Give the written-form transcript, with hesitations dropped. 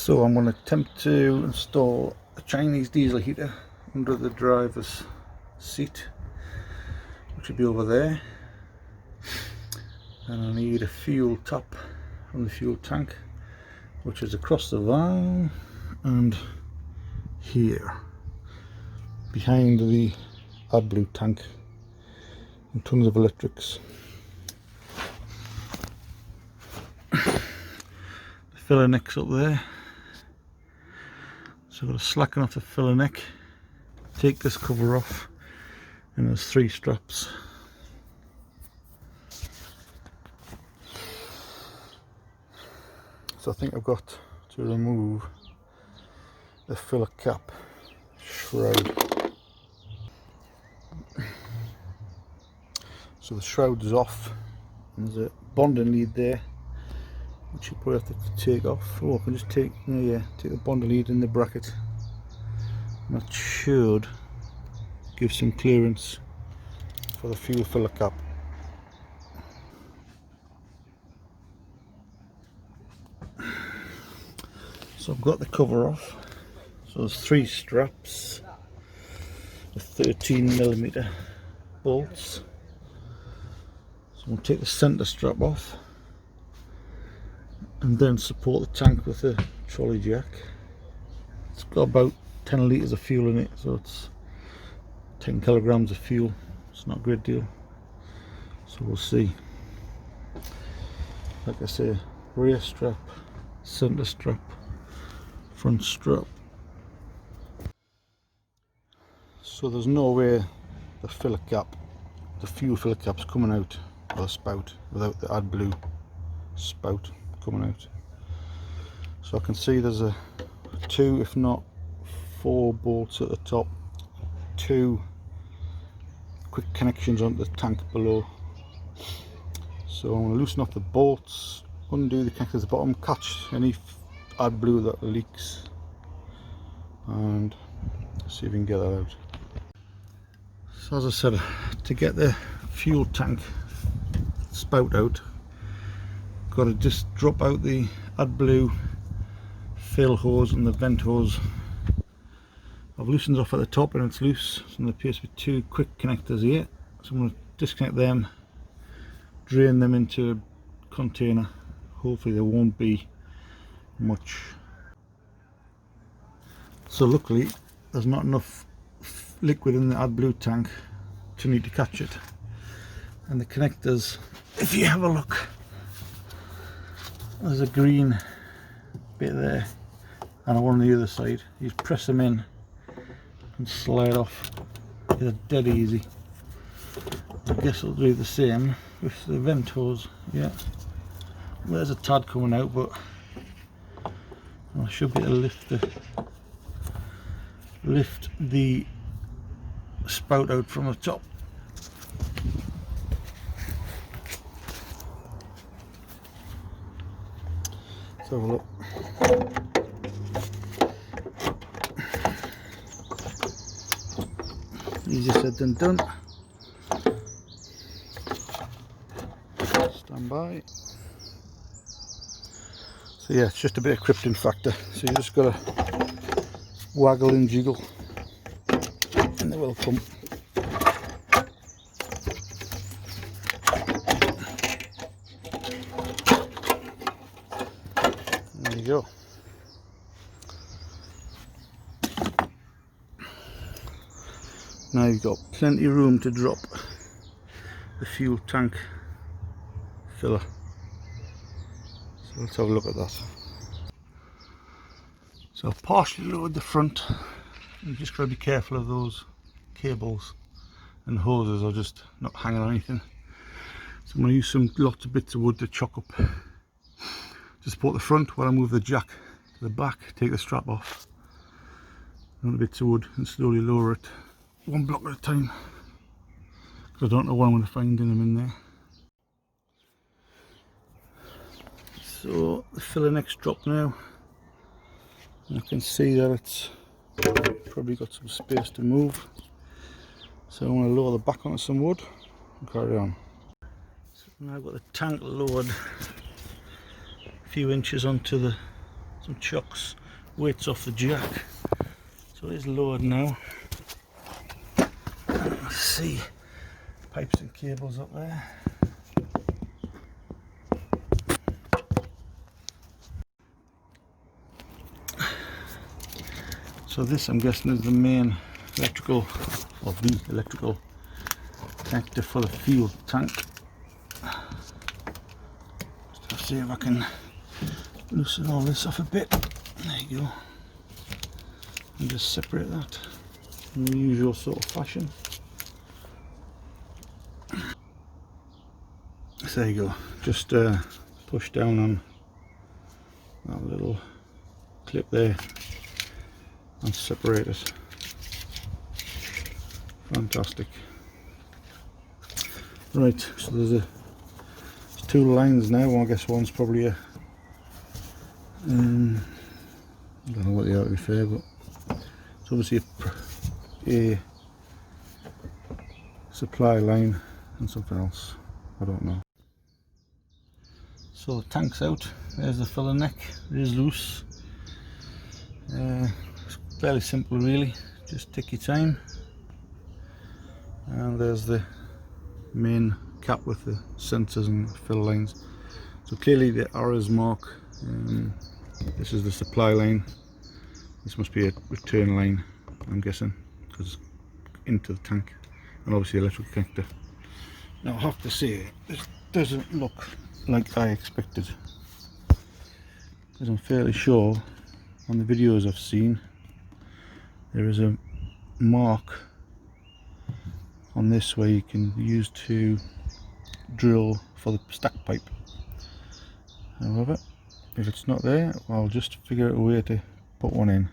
So I'm going to attempt to install a Chinese diesel heater under the driver's seat, which will be over there, and I need a fuel tap from the fuel tank, which is across the van and here behind the AdBlue tank, and tons of electrics. The filler neck's up there, so I've got to slacken off the filler neck, take this cover off, and there's 3 straps. So I think I've got to remove the filler cap shroud. So the shroud is off, and there's a bonding lead there which you probably have to take off. Oh, I can just take the bonding lead in the bracket, and that should give some clearance for the fuel filler cap. So I've got the cover off. So there's 3 straps with 13mm bolts. So I'm going to take the centre strap off and then support the tank with a trolley jack. It's got about 10 litres of fuel in it, so it's 10 kilograms of fuel. It's not a great deal, so we'll see. Like I say, rear strap, centre strap, front strap. So there's no way the filler cap, the fuel filler cap's coming out of the spout without the AdBlue spout coming out. So I can see there's a 2 if not 4 bolts at the top, 2 quick connections onto the tank below. So I'm going to loosen off the bolts, undo the connectors at the bottom, catch any AdBlue that leaks, and see if we can get that out. So as I said, to get the fuel tank spout out, got to just drop out the AdBlue fill hose and the vent hose. I've loosened off at the top and it's loose, so there appears to be 2 quick connectors here. So I'm going to disconnect them, drain them into a container. Hopefully there won't be much. So luckily there's not enough liquid in the AdBlue tank to need to catch it. And the connectors, if you have a look, there's a green bit there and one on the other side. You just press them in and slide off. They're dead easy. I guess I'll do the same with the vent hose. Yeah, there's a tad coming out, but I should be able to lift the spout out from the top. Let's have a look. Easier said than done. Stand by. So yeah, it's just a bit of crimping factor. So you just got to waggle and jiggle, and they will come. There you go. Now you've got plenty of room to drop the fuel tank filler. So let's have a look at that. So I've partially lowered the front. You just got to be careful of those cables and hoses are just not hanging on anything. So I'm going to use lots of bits of wood to chock up to support the front while I move the jack to the back, take the strap off, another bits of wood, and slowly lower it 1 block at a time, because I don't know what I'm going to find in them in there. So the filler neck's dropped now. I can see that it's probably got some space to move, so I'm going to lower the back onto some wood and carry on. So now I've got the tank lowered a few inches onto the some chocks, weights off the jack. So it is lowered now. Let's see, pipes and cables up there. So this, I'm guessing, is the main electrical, or the electrical connector for the fuel tank. Just see if I can loosen all this off a bit. There you go. And just separate that in the usual sort of fashion. So there you go. Just push down on that little clip there and separate it. Fantastic. Right, so there's two lines now. Well, I guess one's probably a I don't know what they are, to be fair, but it's obviously a supply line and something else, I don't know. So the tank's out. There's the filler neck. It is loose. It's fairly simple really, just take your time. And there's the main cap with the sensors and fill lines. So clearly the arrows mark this is the supply line. This must be a return line, I'm guessing, because it's into the tank, and obviously electrical connector. Now I have to say, this doesn't look like I expected, because I'm fairly sure on the videos I've seen there is a mark on this where you can use to drill for the stack pipe. However, if it's not there, I'll just figure out a way to put one in.